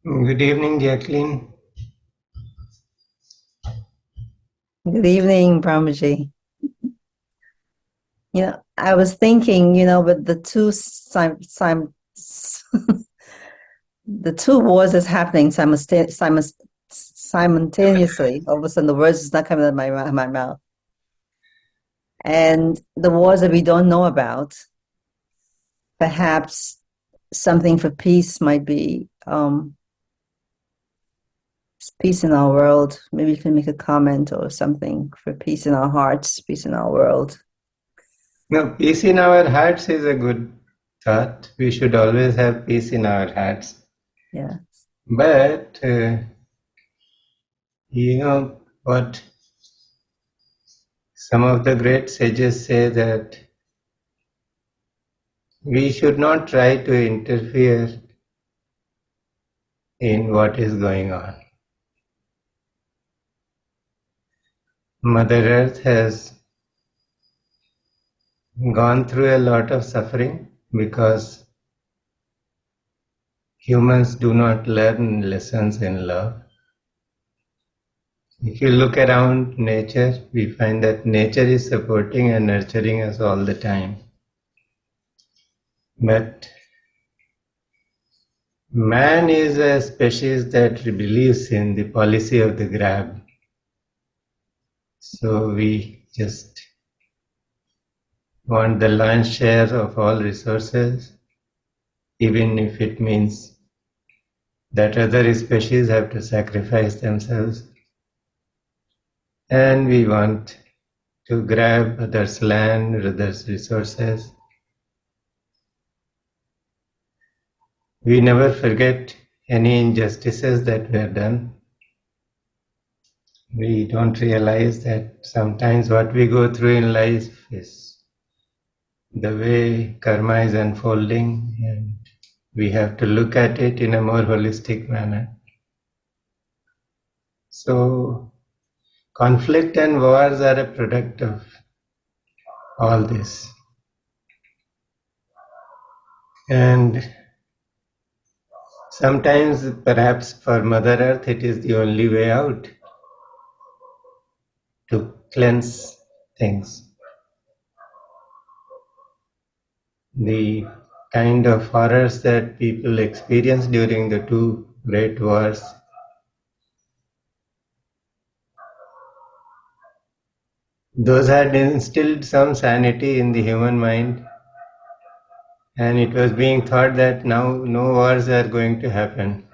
Good evening, Jacqueline. Good evening, Brahmaji. I was thinking, but the two wars is happening simultaneously. All of a sudden, the words is not coming out of my mouth, and the wars that we don't know about. Perhaps something for peace might be peace in our world. Maybe you can make a comment or something for peace in our hearts, peace in our world. Now, peace in our hearts is a good thought. We should always have peace in our hearts. Yeah. But, you know what some of the great sages say, that we should not try to interfere in what is going on. Mother Earth has gone through a lot of suffering because humans do not learn lessons in love. If you look around nature, we find that nature is supporting and nurturing us all the time. But man is a species that believes in the policy of the grab. So we just want the lion's share of all resources, even if it means that other species have to sacrifice themselves. And we want to grab others' land, others' resources. We never forget any injustices that were done. We don't realize that sometimes what we go through in life is the way karma is unfolding, and we have to look at it in a more holistic manner. So, conflict and wars are a product of all this. And sometimes, perhaps for Mother Earth, it is the only way out to cleanse things. The kind of horrors that people experienced during the two great wars, those had instilled some sanity in the human mind, and it was being thought that now no wars are going to happen.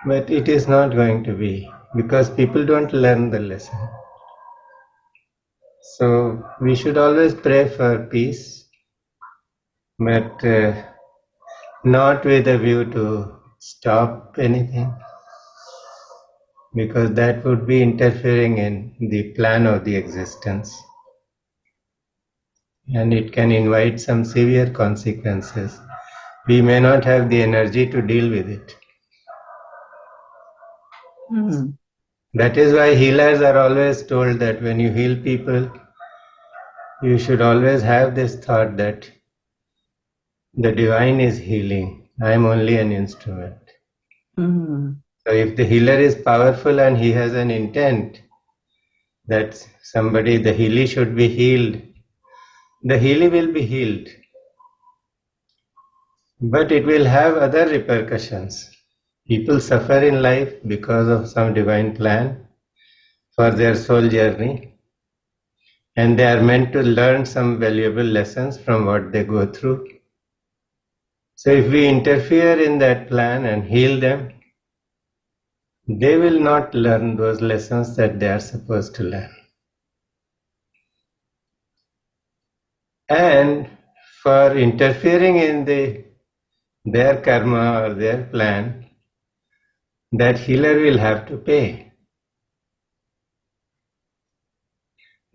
But it is not going to be, because people don't learn the lesson. So we should always pray for peace, but not with a view to stop anything, because that would be interfering in the plan of the existence, and it can invite some severe consequences. We may not have the energy to deal with it. That is why healers are always told that when you heal people, you should always have this thought that the divine is healing, I am only an instrument. So if the healer is powerful and he has an intent that somebody, the healer should be healed, the healer will be healed. But it will have other repercussions. People suffer in life because of some divine plan for their soul journey, and they are meant to learn some valuable lessons from what they go through. So if we interfere in that plan and heal them, they will not learn those lessons that they are supposed to learn. And for interfering in their karma or their plan, that healer will have to pay.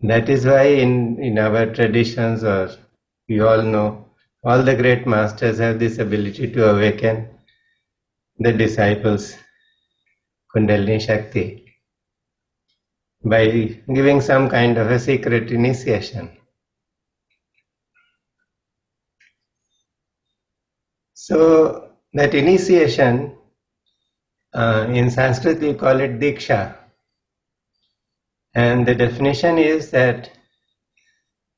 That is why in our traditions, or you all know, all the great masters have this ability to awaken the disciples' Kundalini Shakti by giving some kind of a secret initiation. So that initiation, in Sanskrit we call it Diksha. And the definition is that,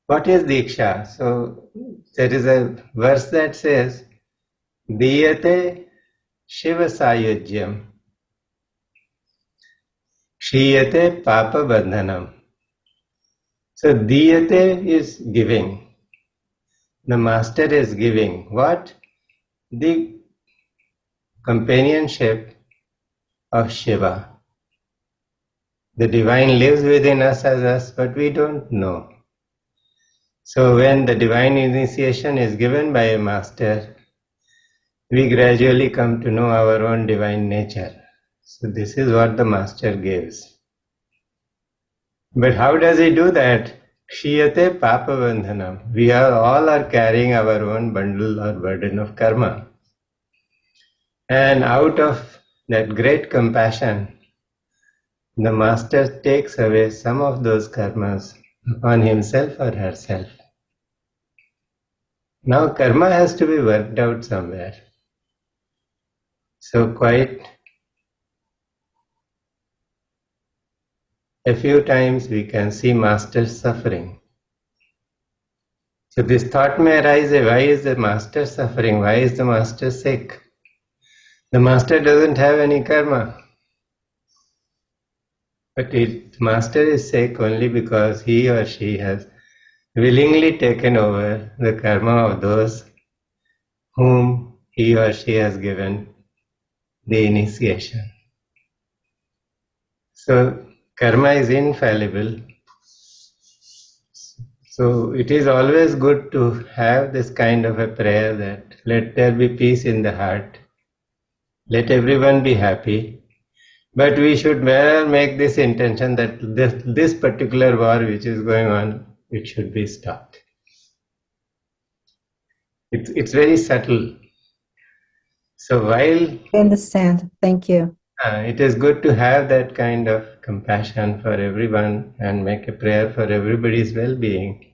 what is Diksha? So there is a verse that says, Diyate Shiva Sayujyam, Kshiyate Papa Bandhanam. So Diyate is giving. The master is giving. What? The companionship of Shiva. The divine lives within us as us, but we don't know. So when the divine initiation is given by a master, we gradually come to know our own divine nature. So this is what the master gives. But how does he do that? Kshiyate papa bandhanam. We are all are carrying our own bundle or burden of karma. And out of that great compassion, the master takes away some of those karmas upon himself or herself. Now karma has to be worked out somewhere. So quite a few times we can see masters suffering. So this thought may arise, why is the master suffering? Why is the master sick? The master doesn't have any karma. But the master is sick only because he or she has willingly taken over the karma of those whom he or she has given the initiation. So karma is infallible. So it is always good to have this kind of a prayer that let there be peace in the heart. Let everyone be happy. But we should never make this intention that this particular war which is going on, it should be stopped. It's very subtle. So while I understand. Thank you. it is good to have that kind of compassion for everyone and make a prayer for everybody's well-being,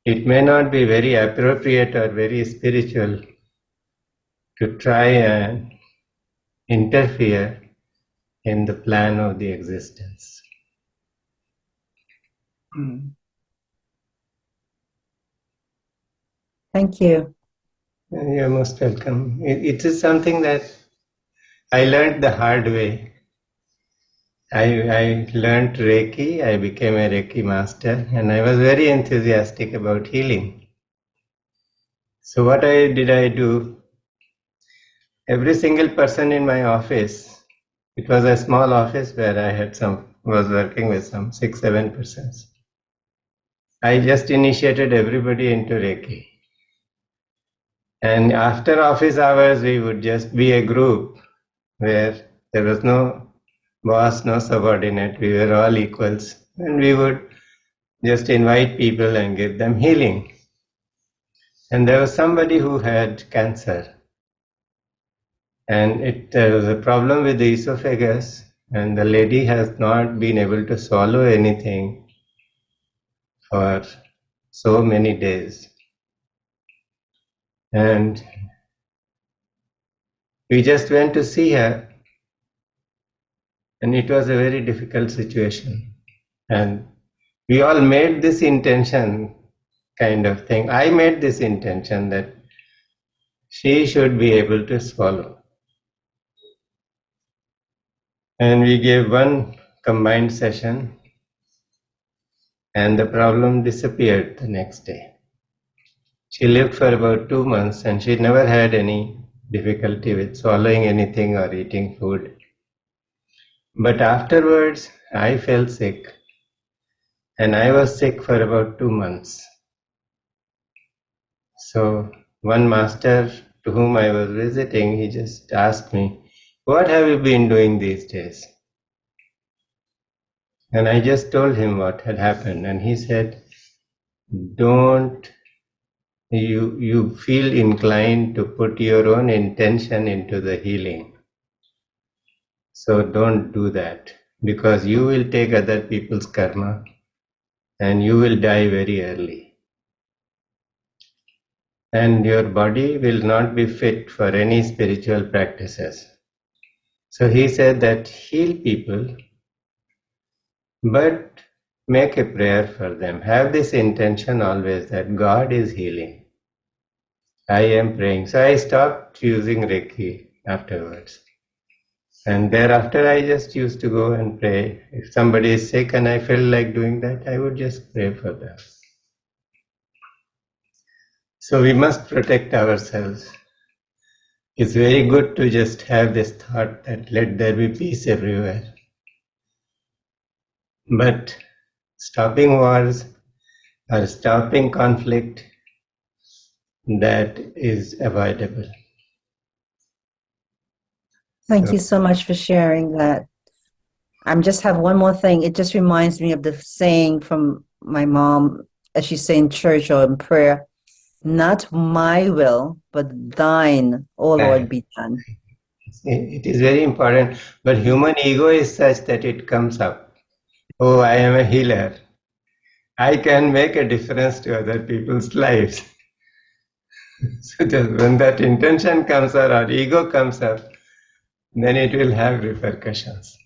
it may not be very appropriate or very spiritual to try and interfere in the plan of the existence. Thank you. You're most welcome. It is something that I learned the hard way. I learned Reiki, I became a Reiki master, and I was very enthusiastic about healing. So what did I do? Every single person in my office, it was a small office where I was working with some 6-7 persons. I just initiated everybody into Reiki. And after office hours, we would just be a group where there was no boss, no subordinate. We were all equals. And we would just invite people and give them healing. And there was somebody who had cancer. And there was a problem with the esophagus. And the lady has not been able to swallow anything for so many days. And we just went to see her. And it was a very difficult situation. And we all made this intention kind of thing. I made this intention that she should be able to swallow. And we gave one combined session, and the problem disappeared the next day. She lived for about 2 months, and she never had any difficulty with swallowing anything or eating food. But afterwards, I fell sick, and I was sick for about 2 months. So one master to whom I was visiting, he just asked me, "What have you been doing these days?" And I just told him what had happened, and he said, "Don't you feel inclined to put your own intention into the healing. So don't do that, because you will take other people's karma and you will die very early." and your body will not be fit for any spiritual practices. So he said that heal people, but make a prayer for them. Have this intention always that God is healing. I am praying. So I stopped using Reiki afterwards. And thereafter I just used to go and pray. If somebody is sick and I feel like doing that, I would just pray for them. So we must protect ourselves. It's very good to just have this thought that let there be peace everywhere. But stopping wars or stopping conflict, that is avoidable. Thank So, you so much for sharing that. I just have one more thing. It just reminds me of the saying from my mom, as she say in church or in prayer, not my will, but thine, O Lord, be done. it is very important. But human ego is such that it comes up. Oh, I am a healer. I can make a difference to other people's lives. So just when that intention comes or our ego comes up, then it will have repercussions.